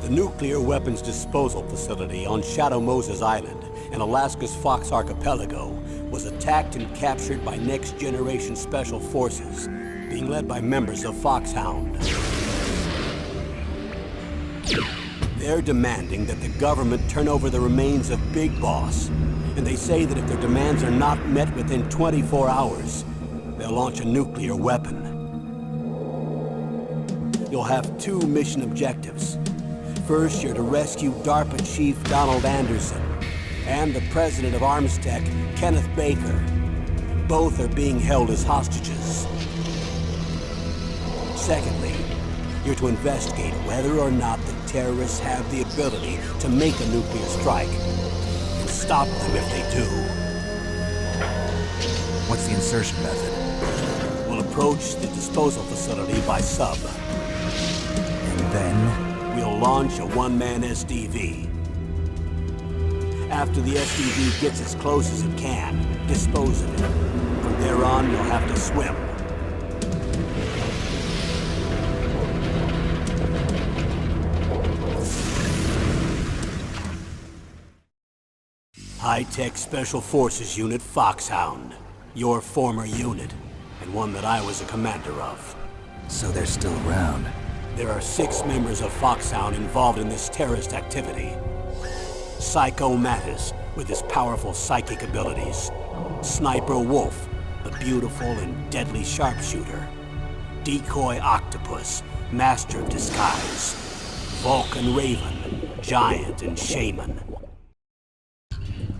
The nuclear weapons disposal facility on Shadow Moses Island in Alaska's Fox Archipelago was attacked and captured by next-generation special forces, being led by members of Fox-Hound. They're demanding that the government turn over the remains of Big Boss, and they say that if their demands are not met within 24 hours, they'll launch a nuclear weapon. You'll have two mission objectives. First, you're to rescue DARPA Chief Donald Anderson and the president of Armstech, Kenneth Baker. Both are being held as hostages. Secondly, you're to investigate whether or not the terrorists have the ability to make a nuclear strike, and stop them if they do. What's the insertion method? We'll approach the disposal facility by sub. And then? We'll launch a one-man SDV. After the SDV gets as close as it can, dispose of it. From there on, you'll have to swim. High-Tech Special Forces Unit Fox-Hound. Your former unit, and one that I was a commander of. So they're still around. There are 6 members of Fox-Hound involved in this terrorist activity. Psycho Mattis, with his powerful psychic abilities. Sniper Wolf, the beautiful and deadly sharpshooter. Decoy Octopus, master of disguise. Vulcan Raven, giant and shaman.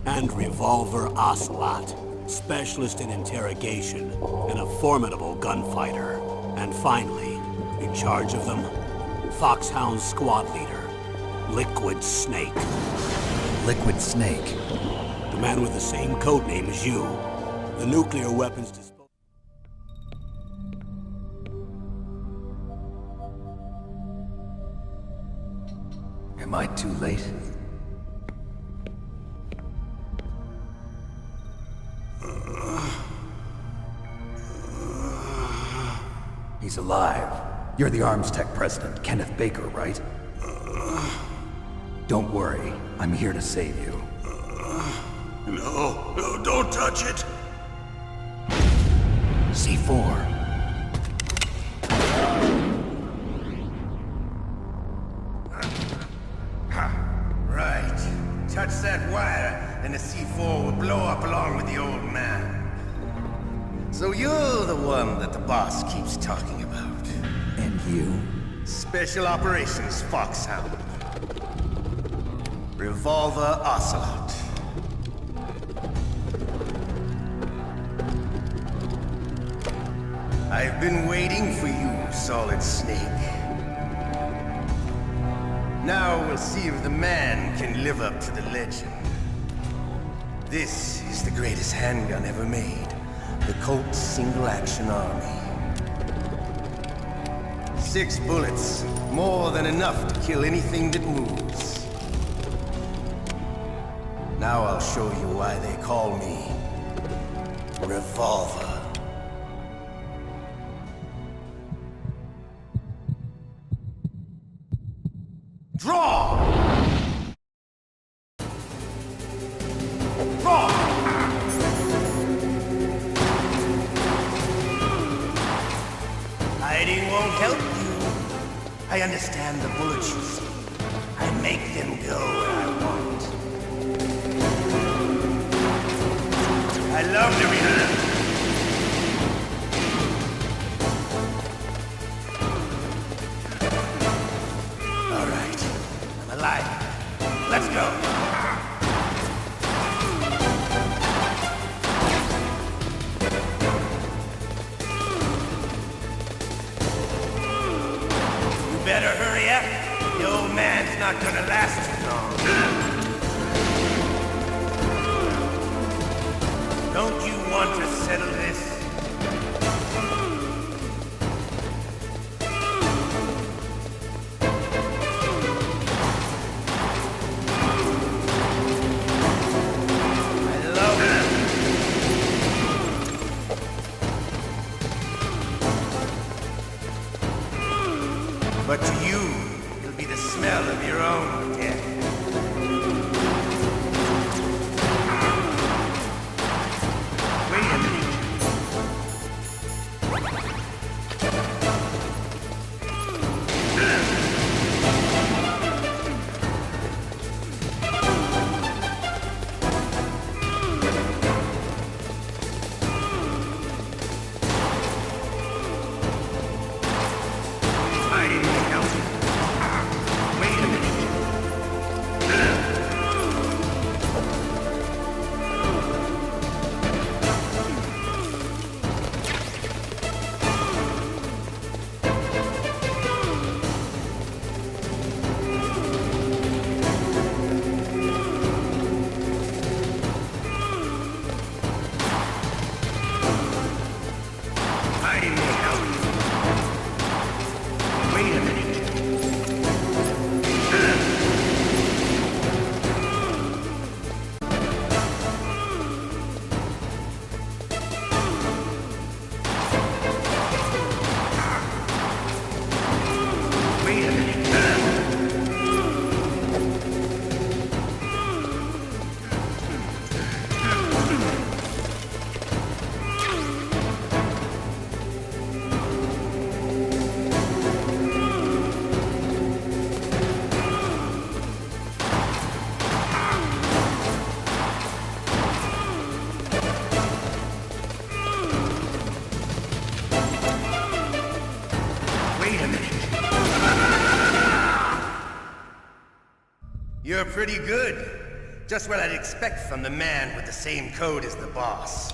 And Revolver Ocelot, specialist in interrogation and a formidable gunfighter. And finally, in charge of them, Fox-Hound squad leader, Liquid Snake. Liquid Snake? The man with the same codename as you. The nuclear weapons disposal. Am I too late? He's alive. You're the Armstech president, Kenneth Baker, right? Don't worry. I'm here to save you. No, don't touch it! C4. Right. Touch that wire, and the C4 will blow up along with the old man. So you're the one that the boss keeps talking about. And you? Special Operations Fox-Hound. Revolver Ocelot. I've been waiting for you, Solid Snake. Now we'll see if the man can live up to the legend. This is the greatest handgun ever made. The Colt Single Action Army. 6 bullets, more than enough to kill anything that moves. Now I'll show you why they call me Revolver. Draw! Draw! Hiding won't help you. I understand the bullets you see. I make them go where I want. I love to be hurt. All right, I'm alive. Let's go. Better hurry up. The old man's not gonna last too long. Don't you want to settle this? I love it. But to you, it'll be the smell of your You're pretty good. Just what I'd expect from the man with the same code as the boss.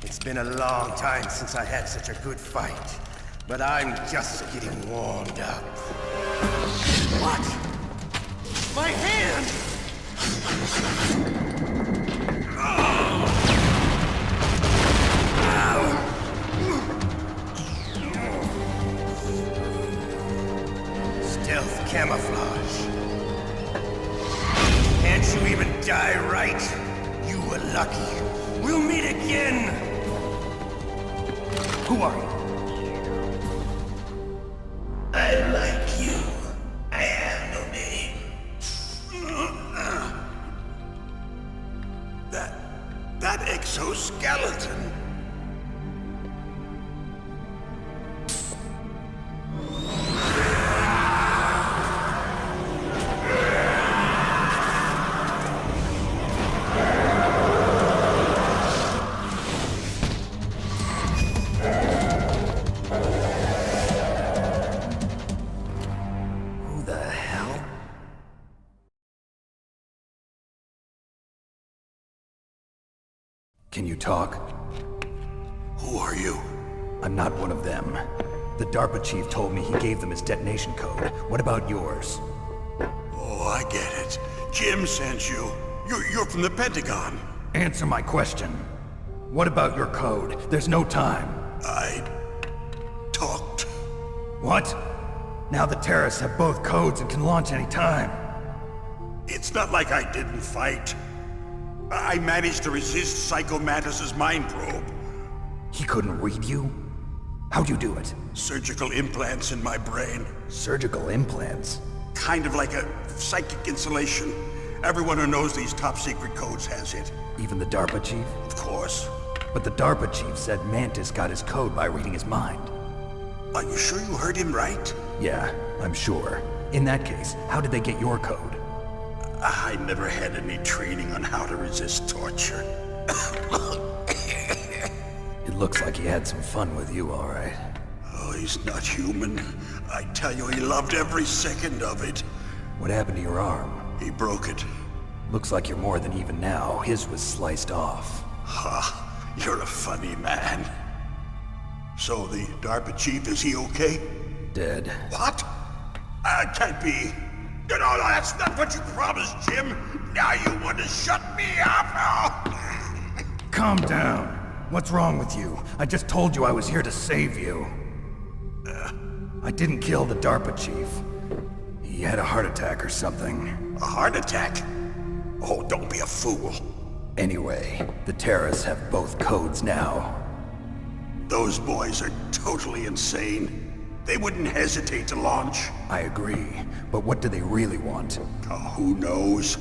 It's been a long time since I had such a good fight, but I'm just getting warmed up. What? My hand! Stealth camouflage. Can't you even die right? You were lucky. We'll meet again! Who are you? I like you. I have no name. That exoskeleton. Who the hell? Can you talk? Who are you? I'm not one of them. The DARPA chief told me he gave them his detonation code. What about yours? Oh, I get it. Jim sent you. You're from the Pentagon. Answer my question. What about your code? There's no time. I talked. What? Now the terrorists have both codes and can launch any time. It's not like I didn't fight. I managed to resist Psycho Mantis's mind probe. He couldn't read you? How'd you do it? Surgical implants in my brain. Surgical implants? Kind of like a psychic insulation. Everyone who knows these top secret codes has it. Even the DARPA chief? Of course. But the DARPA chief said Mantis got his code by reading his mind. Are you sure you heard him right? Yeah, I'm sure. In that case, how did they get your code? I never had any training on how to resist torture. It looks like he had some fun with you, all right. Oh, he's not human. I tell you, he loved every second of it. What happened to your arm? He broke it. Looks like you're more than even now. His was sliced off. Ha, you're a funny man. So the DARPA chief, is he okay? Dead. What? Can't be. No, that's not what you promised, Jim. Now you want to shut me up? Calm down. What's wrong with you? I just told you I was here to save you. I didn't kill the DARPA chief. He had a heart attack or something. A heart attack? Oh, don't be a fool. Anyway, the terrorists have both codes now. Those boys are totally insane. They wouldn't hesitate to launch. I agree, but what do they really want? Oh, who knows?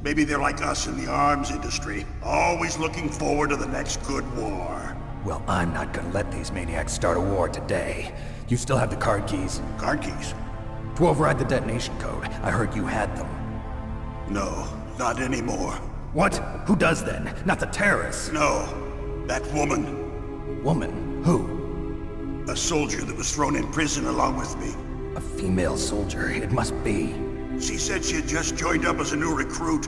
Maybe they're like us in the arms industry, always looking forward to the next good war. Well, I'm not gonna let these maniacs start a war today. You still have the card keys? Card keys? To override the detonation code. I heard you had them. No, not anymore. What? Who does then? Not the terrorists. No, that woman. Woman? Who? A soldier that was thrown in prison along with me. A female soldier. It must be. She said she had just joined up as a new recruit.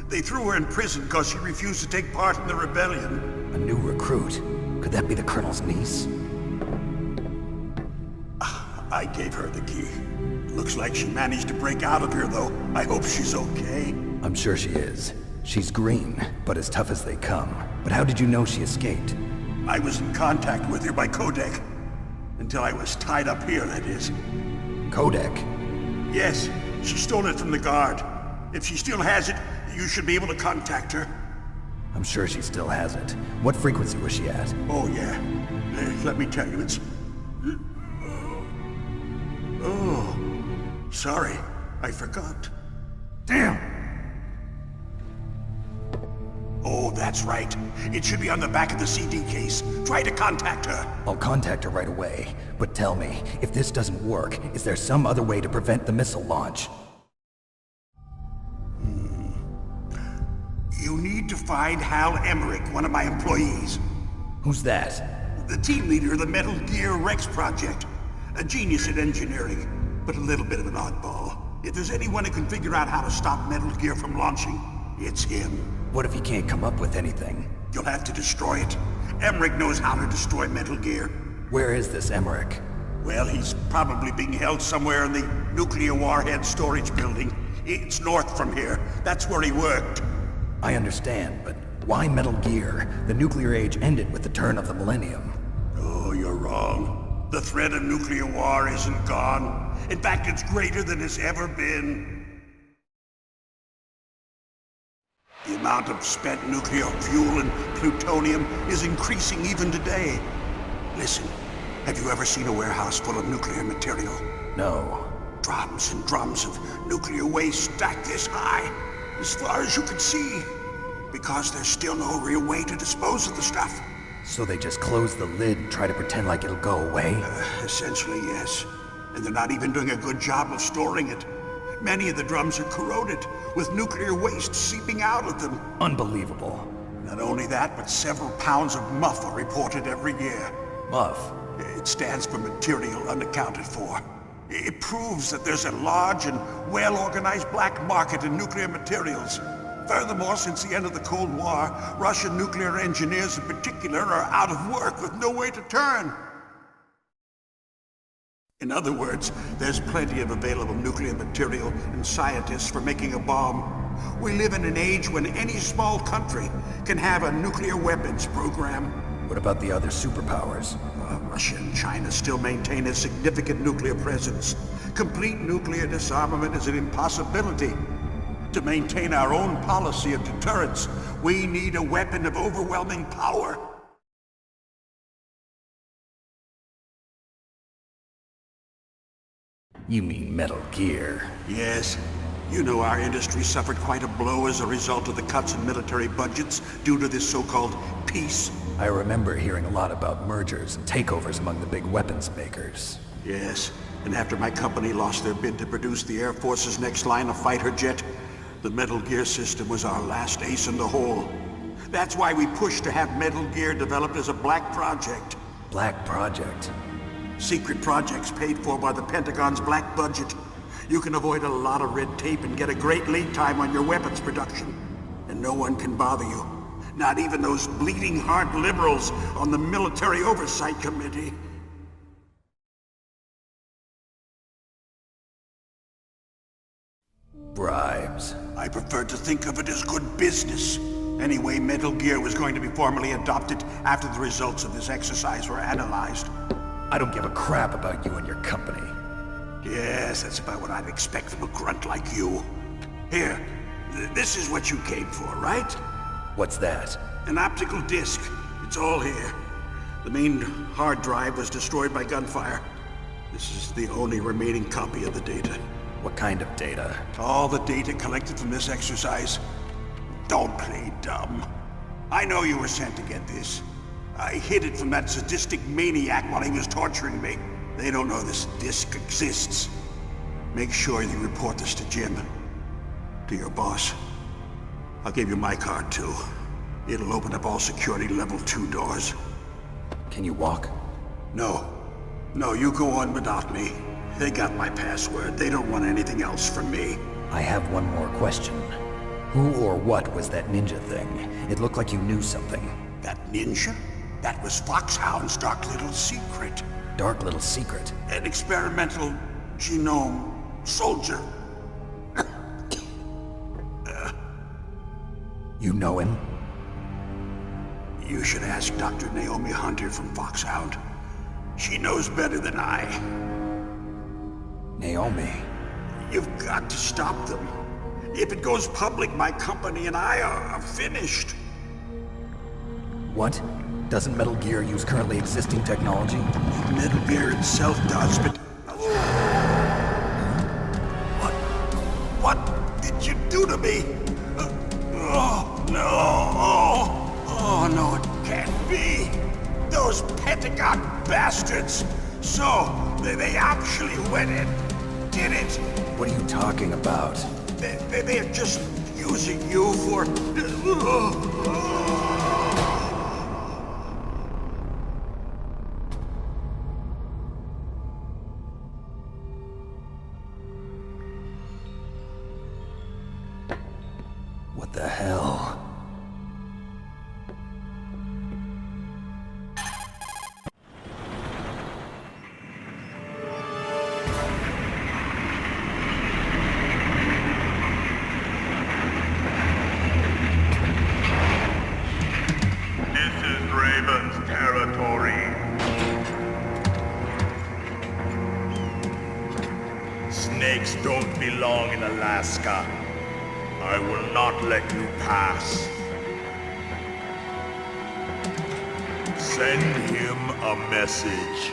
They threw her in prison because she refused to take part in the rebellion. A new recruit? Could that be the colonel's niece? I gave her the key. Looks like she managed to break out of here, though. I hope she's okay. I'm sure she is. She's green, but as tough as they come. But how did you know she escaped? I was in contact with her by codec. Until I was tied up here, that is. Codec? Yes, she stole it from the guard. If she still has it, you should be able to contact her. I'm sure she still has it. What frequency was she at? Oh, yeah. Let me tell you, it's... Oh, sorry. I forgot. Damn! Oh, that's right. It should be on the back of the CD case. Try to contact her. I'll contact her right away. But tell me, if this doesn't work, is there some other way to prevent the missile launch? You need to find Hal Emmerich, one of my employees. Who's that? The team leader of the Metal Gear Rex project. A genius at engineering, but a little bit of an oddball. If there's anyone who can figure out how to stop Metal Gear from launching, it's him. What if he can't come up with anything? You'll have to destroy it. Emmerich knows how to destroy Metal Gear. Where is this Emmerich? Well, he's probably being held somewhere in the nuclear warhead storage building. It's north from here. That's where he worked. I understand, but why Metal Gear? The nuclear age ended with the turn of the millennium. Oh, you're wrong. The threat of nuclear war isn't gone. In fact, it's greater than it's ever been. The amount of spent nuclear fuel and plutonium is increasing even today. Listen, have you ever seen a warehouse full of nuclear material? No. Drums and drums of nuclear waste stacked this high, as far as you can see, because there's still no real way to dispose of the stuff. So they just close the lid and try to pretend like it'll go away? Essentially, yes. And they're not even doing a good job of storing it. Many of the drums are corroded, with nuclear waste seeping out of them. Unbelievable. Not only that, but several pounds of MUF are reported every year. MUF? It stands for material unaccounted for. It proves that there's a large and well-organized black market in nuclear materials. Furthermore, since the end of the Cold War, Russian nuclear engineers in particular are out of work with no way to turn. In other words, there's plenty of available nuclear material and scientists for making a bomb. We live in an age when any small country can have a nuclear weapons program. What about the other superpowers? Russia and China still maintain a significant nuclear presence. Complete nuclear disarmament is an impossibility. To maintain our own policy of deterrence, we need a weapon of overwhelming power. You mean Metal Gear? Yes. You know our industry suffered quite a blow as a result of the cuts in military budgets due to this so-called peace. I remember hearing a lot about mergers and takeovers among the big weapons makers. Yes, and after my company lost their bid to produce the Air Force's next line of fighter jet, the Metal Gear system was our last ace in the hole. That's why we pushed to have Metal Gear developed as a black project. Black Project? Secret projects paid for by the Pentagon's black budget. You can avoid a lot of red tape and get a great lead time on your weapons production. And no one can bother you. Not even those bleeding heart liberals on the Military Oversight Committee. Bribes. I prefer to think of it as good business. Anyway, Metal Gear was going to be formally adopted after the results of this exercise were analyzed. I don't give a crap about you and your company. Yes, that's about what I'd expect from a grunt like you. Here, this is what you came for, right? What's that? An optical disc. It's all here. The main hard drive was destroyed by gunfire. This is the only remaining copy of the data. What kind of data? All the data collected from this exercise. Don't play dumb. I know you were sent to get this. I hid it from that sadistic maniac while he was torturing me. They don't know this disc exists. Make sure you report this to Jim. To your boss. I'll give you my card too. It'll open up all security level 2 doors. Can you walk? No. No, you go on without me. They got my password. They don't want anything else from me. I have one more question. Who or what was that ninja thing? It looked like you knew something. That ninja? That was Fox-Hound's dark little secret. Dark little secret? An experimental genome soldier. You know him? You should ask Dr. Naomi Hunter from Fox-Hound. She knows better than I. Naomi? You've got to stop them. If it goes public, my company and I are finished. What? Doesn't Metal Gear use currently existing technology? Metal Gear itself does, but... What did you do to me? Oh, no. Oh, no, it can't be. Those Pentagon bastards. So, they actually went and did it. What are you talking about? They're just using you for... Snakes don't belong in Alaska. I will not let you pass. Send him a message.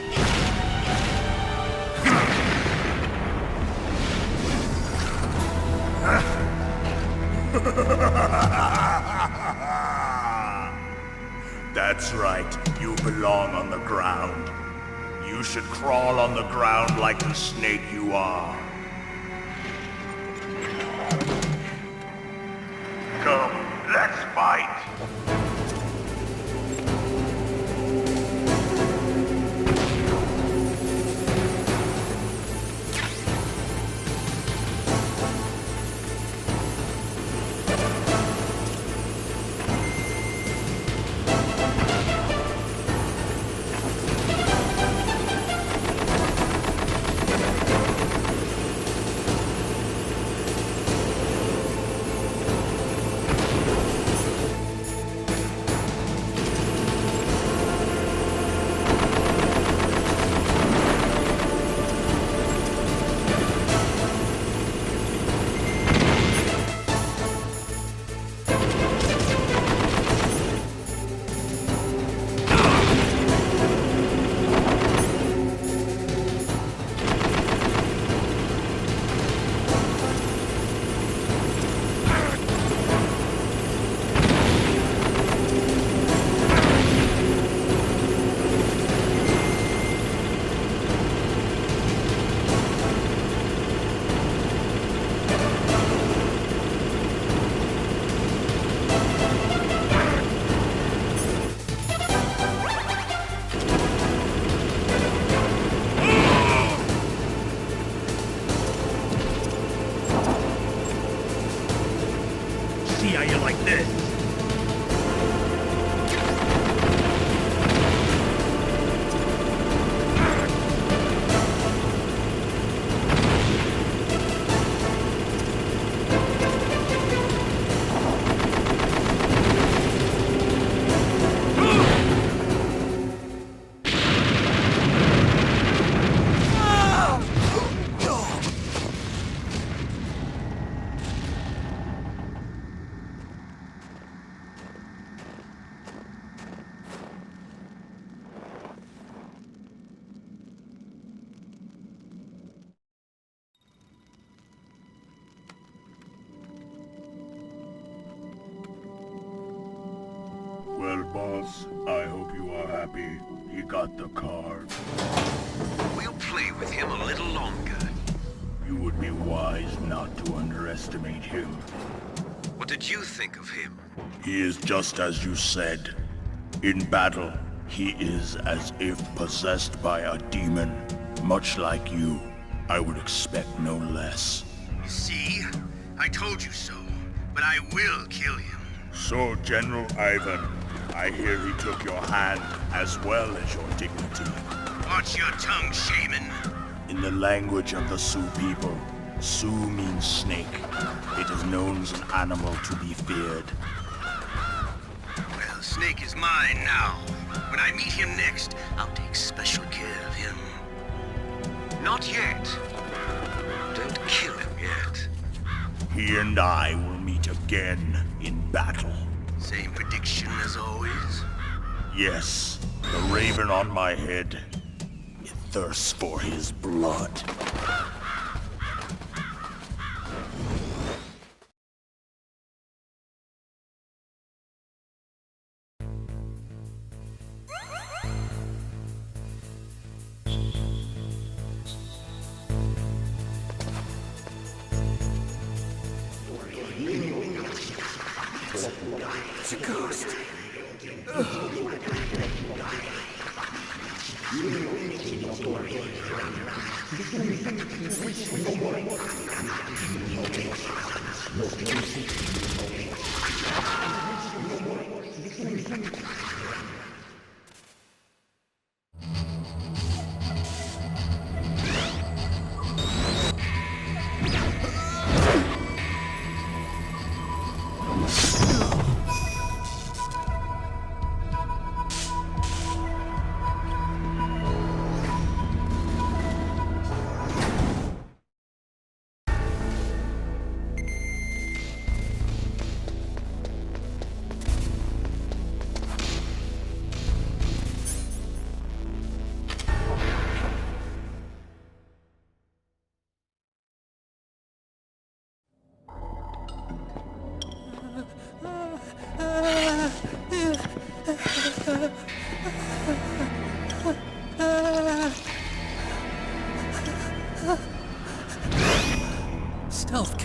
That's right, you belong on the ground. You should crawl on the ground like the snake you are. Come, let's fight! See how you like this? Well, boss, I hope you are happy. He got the card. We'll play with him a little longer. You would be wise not to underestimate him. What did you think of him? He is just as you said. In battle, he is as if possessed by a demon. Much like you, I would expect no less. See? I told you so. But I will kill him. So, General Ivan, I hear he took your hand as well as your dignity. Watch your tongue, shaman. In the language of the Sioux people, Sioux means snake. It is known as an animal to be feared. Well, Snake is mine now. When I meet him next, I'll take special care of him. Not yet. Don't kill him yet. He and I will meet again in battle. Same prediction as always. Yes, the raven on my head. It thirsts for his blood. It's a ghost.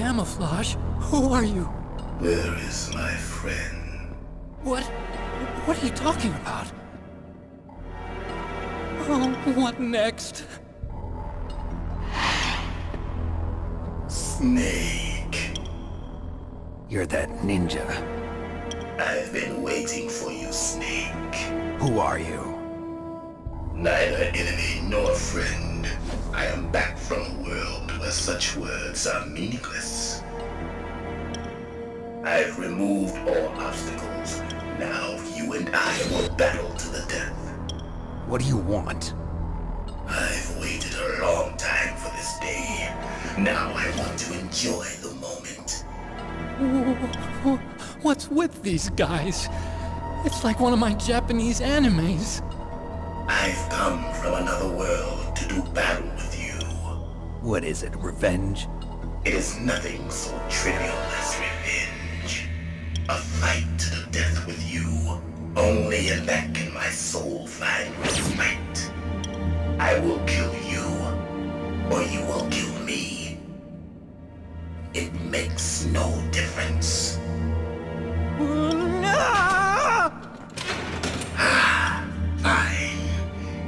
camouflage. Who are you? Where is my friend? What are you talking about? Oh, what next? Snake. You're that ninja. I've been waiting for you, Snake. Who are you? Neither enemy nor friend. I am back from a world where such words are meaningless. I've removed all obstacles. Now you and I will battle to the death. What do you want? I've waited a long time for this day. Now I want to enjoy the moment. What's with these guys? It's like one of my Japanese animes. I've come from another world to do battle with you. What is it, revenge? It is nothing so trivial as revenge. A fight to the death with you. Only in that can my soul find respite. I will kill you, or you will kill me. It makes no difference. Fine.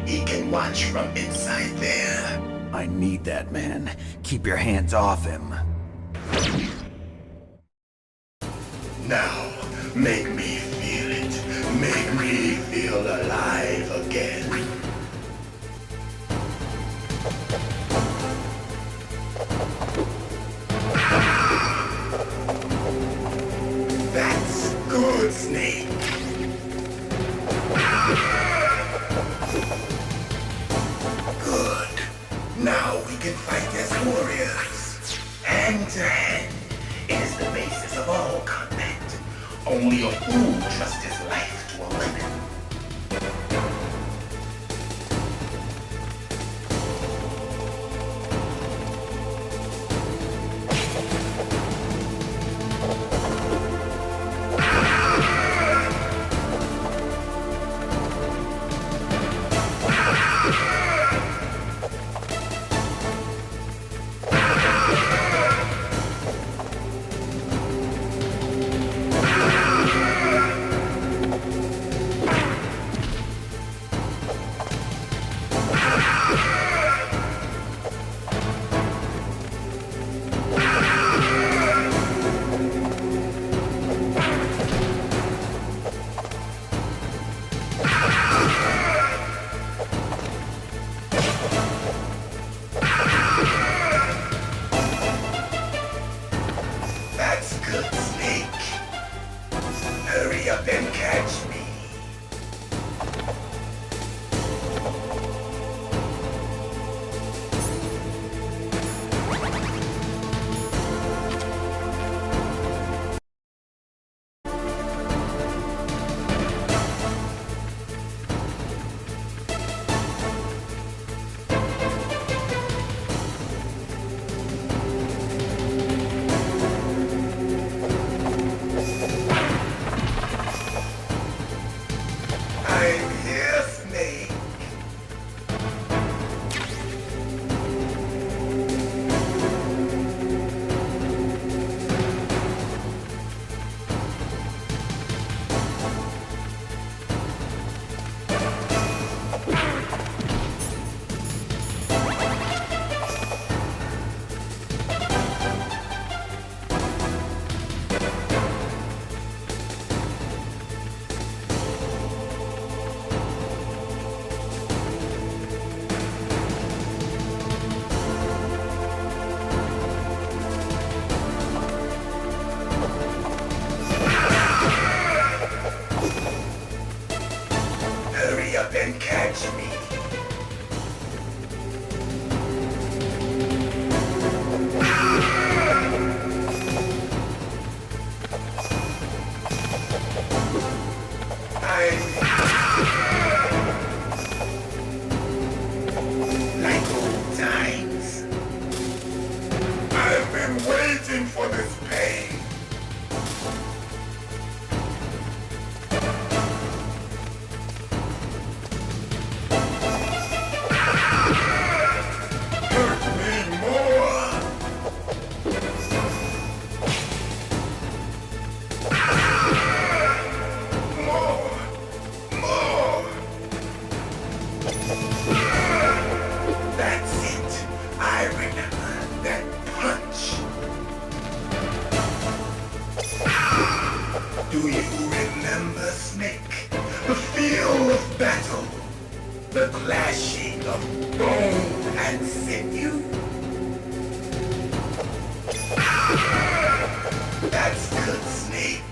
He can watch from inside there. I need that man. Keep your hands off him. Now, make me feel it. Make me feel alive again. That's good, Snake. Good. Now we can fight as warriors. Hand to hand. It is the basis of all combat. Only a fool trusts his life to a weapon. That's good, Snake. Hurry up and catch me. I'm here, Snake. Hurry up and catch me. Like old times. I've been waiting for this pain. Hurt me more. clashing of bone and sinew. That's good, Snake.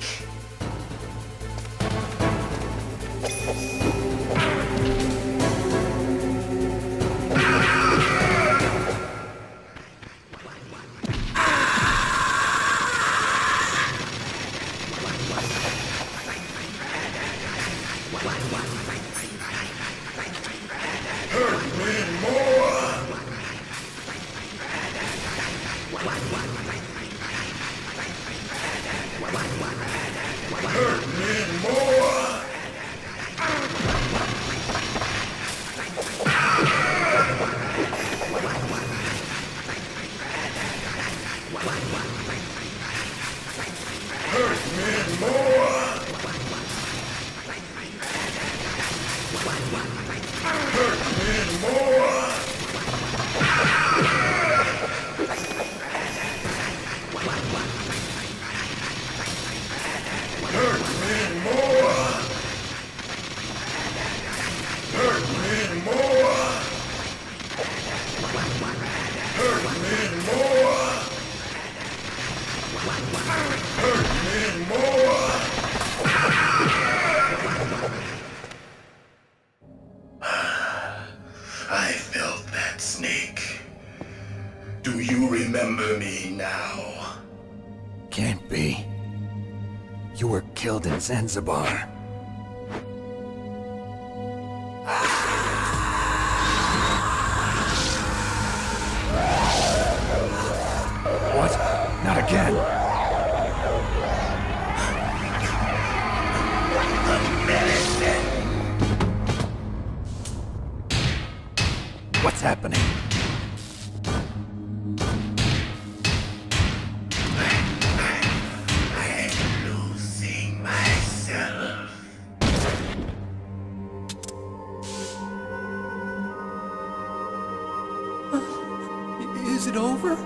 I felt that, Snake. Do you remember me now? Can't be. You were killed in Zanzibar. What? Not again! What's happening? I'm losing myself. Is it over?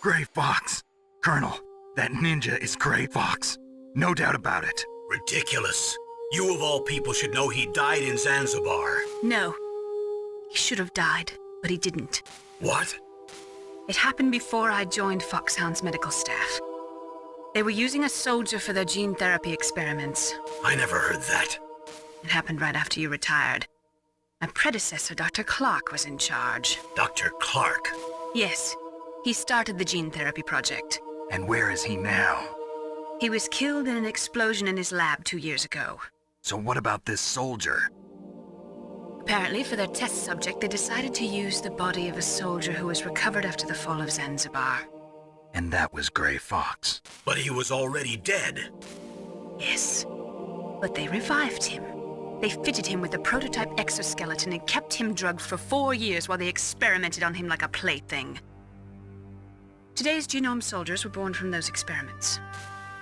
Gray Fox. Colonel, that ninja is Gray Fox. No doubt about it. Ridiculous. You of all people should know he died in Zanzibar. No. He should have died, but he didn't. What? It happened before I joined Fox-Hound's medical staff. They were using a soldier for their gene therapy experiments. I never heard that. It happened right after you retired. My predecessor, Dr. Clark, was in charge. Dr. Clark. Yes, he started the gene therapy project. And where is he now? He was killed in an explosion in his lab 2 years ago. So what about this soldier? Apparently, for their test subject, they decided to use the body of a soldier who was recovered after the fall of Zanzibar. And that was Gray Fox. But he was already dead. Yes, but they revived him. They fitted him with a prototype exoskeleton and kept him drugged for 4 years while they experimented on him like a plaything. Today's genome soldiers were born from those experiments.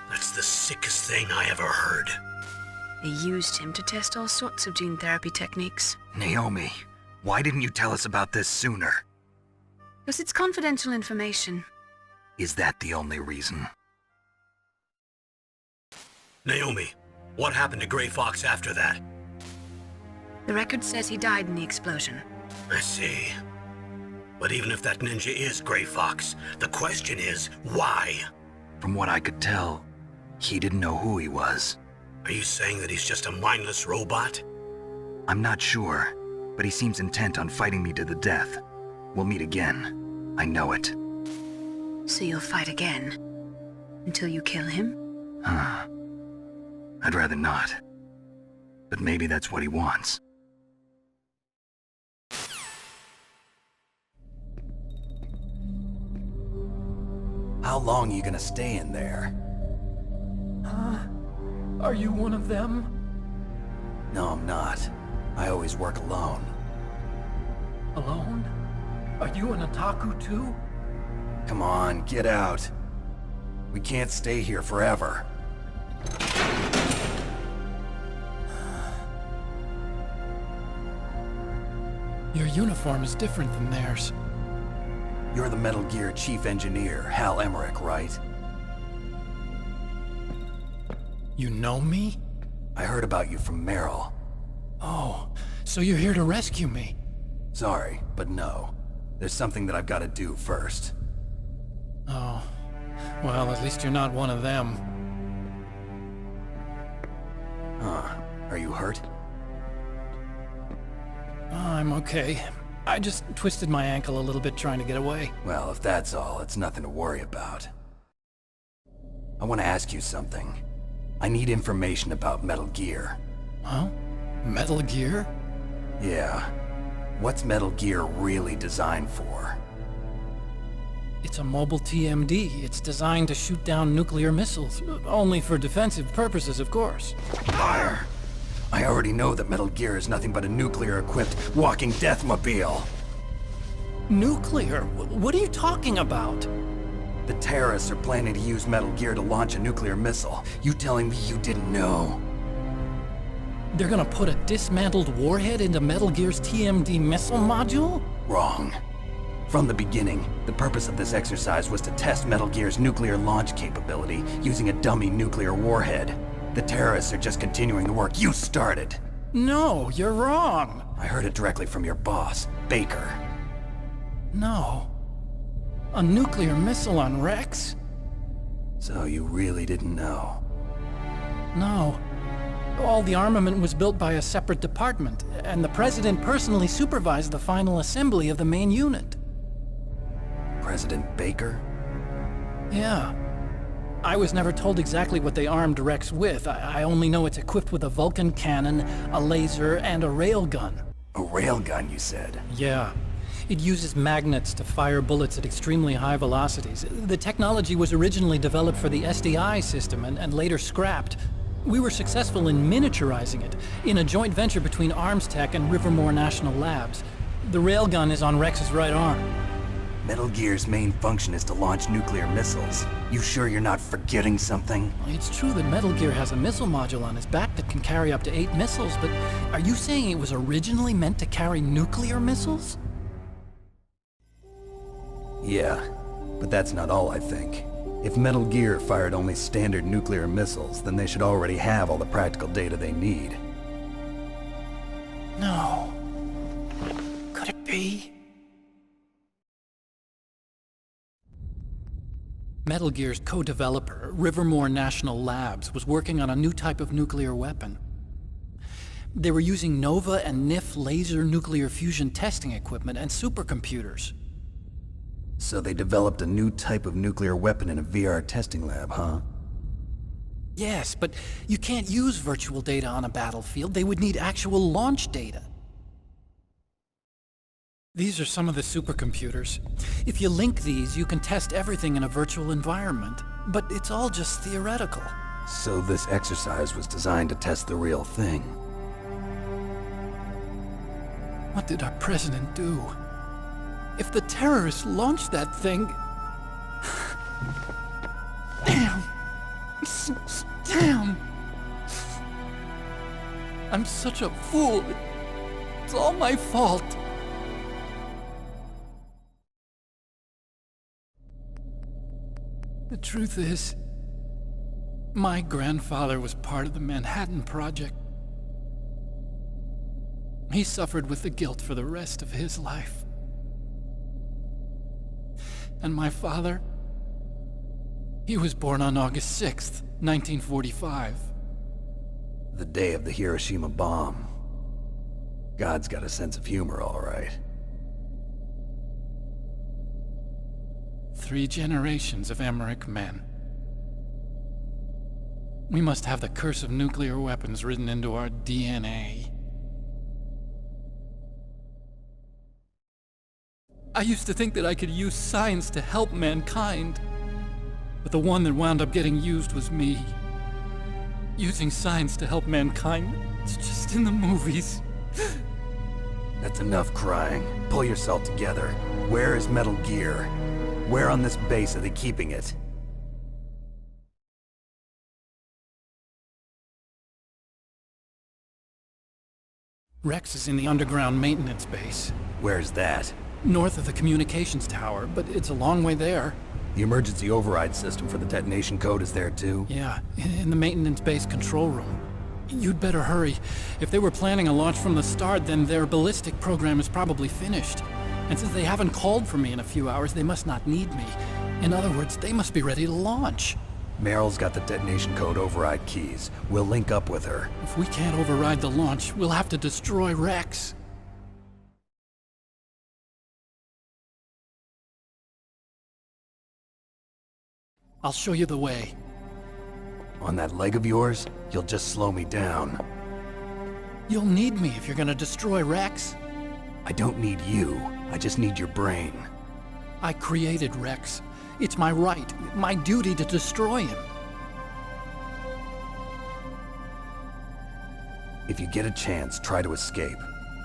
That's the sickest thing I ever heard. They used him to test all sorts of gene therapy techniques. Naomi, why didn't you tell us about this sooner? Because it's confidential information. Is that the only reason? Naomi, what happened to Gray Fox after that? The record says he died in the explosion. I see. But even if that ninja is Gray Fox, the question is, why? From what I could tell, he didn't know who he was. Are you saying that he's just a mindless robot? I'm not sure, but he seems intent on fighting me to the death. We'll meet again. I know it. So you'll fight again? Until you kill him? Huh. I'd rather not. But maybe that's what he wants. How long are you gonna stay in there? Are you one of them? No, I'm not. I always work alone. Alone? Are you an otaku too? Come on, get out. We can't stay here forever. Your uniform is different than theirs. You're the Metal Gear Chief Engineer, Hal Emmerich, right? You know me? I heard about you from Meryl. Oh, so you're here to rescue me? Sorry, but no. There's something that I've got to do first. Oh, well, at least you're not one of them. Huh. Are you hurt? I'm okay. I just twisted my ankle a little bit trying to get away. Well, if that's all, it's nothing to worry about. I want to ask you something. I need information about Metal Gear. Huh? Metal Gear? Yeah. What's Metal Gear really designed for? It's a mobile TMD. It's designed to shoot down nuclear missiles. Only for defensive purposes, of course. Fire! I already know that Metal Gear is nothing but a nuclear-equipped walking deathmobile. Nuclear? What are you talking about? The terrorists are planning to use Metal Gear to launch a nuclear missile. You telling me you didn't know? They're gonna put a dismantled warhead into Metal Gear's TMD missile module? Wrong. From the beginning, the purpose of this exercise was to test Metal Gear's nuclear launch capability using a dummy nuclear warhead. The terrorists are just continuing the work you started. No, you're wrong. I heard it directly from your boss, Baker. No. A nuclear missile on Rex? So you really didn't know? No. All the armament was built by a separate department, and the President personally supervised the final assembly of the main unit. President Baker? Yeah. I was never told exactly what they armed Rex with. I only know it's equipped with a Vulcan cannon, a laser, and a railgun. A railgun, you said? Yeah. It uses magnets to fire bullets at extremely high velocities. The technology was originally developed for the SDI system and later scrapped. We were successful in miniaturizing it, in a joint venture between Arms Tech and Rivermore National Labs. The railgun is on Rex's right arm. Metal Gear's main function is to launch nuclear missiles. You sure you're not forgetting something? It's true that Metal Gear has a missile module on its back that can carry up to 8 missiles, but are you saying it was originally meant to carry nuclear missiles? Yeah, but that's not all, I think. If Metal Gear fired only standard nuclear missiles, then they should already have all the practical data they need. No. Could it be? Metal Gear's co-developer, Rivermore National Labs, was working on a new type of nuclear weapon. They were using NOVA and NIF laser nuclear fusion testing equipment and supercomputers. So they developed a new type of nuclear weapon in a VR testing lab, huh? Yes, but you can't use virtual data on a battlefield. They would need actual launch data. These are some of the supercomputers. If you link these, you can test everything in a virtual environment. But it's all just theoretical. So this exercise was designed to test the real thing. What did our president do? If the terrorists launched that thing... Damn! Damn! I'm such a fool. It's all my fault. The truth is, my grandfather was part of the Manhattan Project. He suffered with the guilt for the rest of his life. And my father, he was born on August 6th, 1945. The day of the Hiroshima bomb. God's got a sense of humor, all right. 3 generations of Emmerich men. We must have the curse of nuclear weapons written into our DNA. I used to think that I could use science to help mankind, but the one that wound up getting used was me. Using science to help mankind, it's just in the movies. That's enough crying. Pull yourself together. Where is Metal Gear? Where on this base are they keeping it? Rex is in the underground maintenance base, Where's that? north of the communications tower, but it's a long way there. The emergency override system for the detonation code is there too? Yeah, in the maintenance base control room. You'd better hurry. If they were planning a launch from the start, then their ballistic program is probably finished. And since they haven't called for me in a few hours, they must not need me. In other words, they must be ready to launch. Meryl's got the detonation code override keys. We'll link up with her. If we can't override the launch, we'll have to destroy Rex. I'll show you the way. On that leg of yours, you'll just slow me down. You'll need me if you're gonna destroy Rex. I don't need you. I just need your brain. I created Rex. It's my right, my duty to destroy him. If you get a chance, try to escape.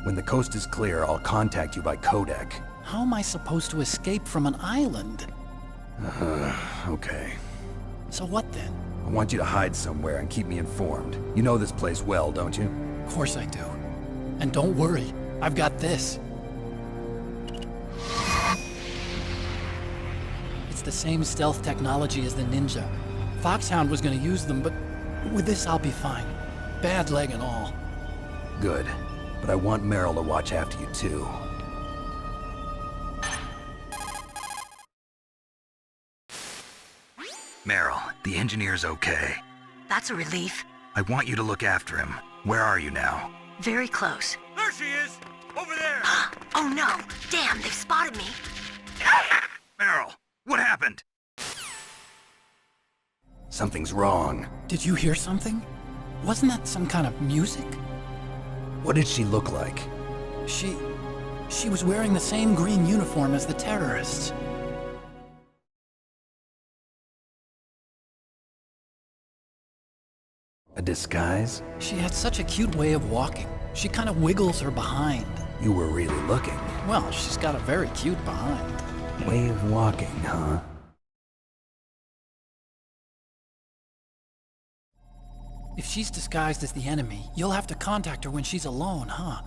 When the coast is clear, I'll contact you by codec. How am I supposed to escape from an island? Okay. So what then? I want you to hide somewhere and keep me informed. You know this place well, don't you? Of course I do. And don't worry, I've got this. It's the same stealth technology as the Ninja. Fox-Hound was gonna use them, but with this I'll be fine. Bad leg and all. Good. But I want Meryl to watch after you too. Meryl, the engineer's okay. That's a relief. I want you to look after him. Where are you now? Very close. There she is! Over there! Oh no! Damn, they've spotted me. Meryl, what happened? Something's wrong. Did you hear something? Wasn't that some kind of music? What did she look like? She was wearing the same green uniform as the terrorists. A disguise? She had such a cute way of walking. She kind of wiggles her behind. You were really looking. Well, she's got a very cute behind. Way of walking, huh? If she's disguised as the enemy, you'll have to contact her when she's alone, huh?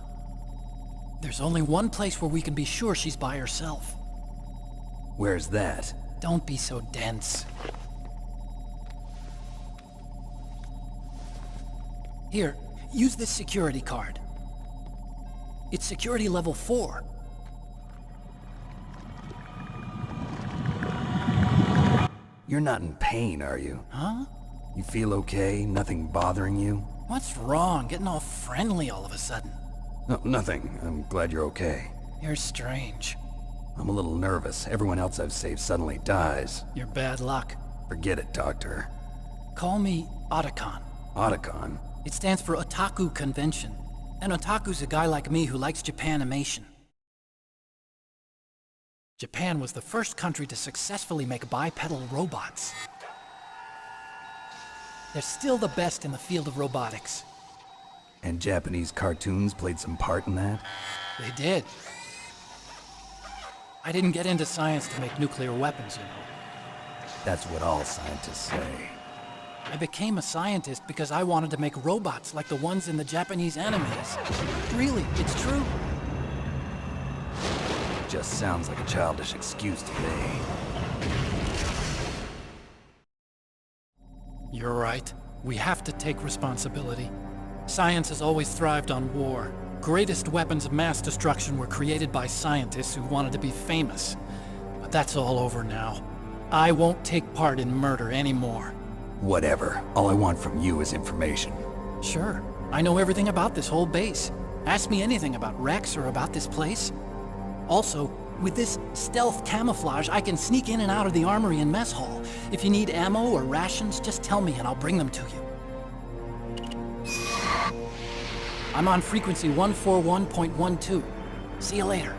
There's only one place where we can be sure she's by herself. Where's that? Don't be so dense. Here, use this security card. It's security level 4. You're not in pain, are you? Huh? You feel okay? Nothing bothering you? What's wrong? Getting all friendly all of a sudden. No, nothing. I'm glad you're okay. You're strange. I'm a little nervous. Everyone else I've saved suddenly dies. You're bad luck. Forget it, Doctor. Call me Otacon. Otacon? It stands for Otaku Convention. An otaku's a guy like me who likes Japanimation. Japan was the first country to successfully make bipedal robots. They're still the best in the field of robotics. And Japanese cartoons played some part in that? They did. I didn't get into science to make nuclear weapons, you know. That's what all scientists say. I became a scientist because I wanted to make robots like the ones in the Japanese animes. Really, it's true. Just sounds like a childish excuse to me. You're right. We have to take responsibility. Science has always thrived on war. Greatest weapons of mass destruction were created by scientists who wanted to be famous. But that's all over now. I won't take part in murder anymore. Whatever. All I want from you is information. Sure. I know everything about this whole base. Ask me anything about Rex or about this place. Also, with this stealth camouflage, I can sneak in and out of the armory and mess hall. If you need ammo or rations, just tell me and I'll bring them to you. I'm on frequency 141.12. See you later.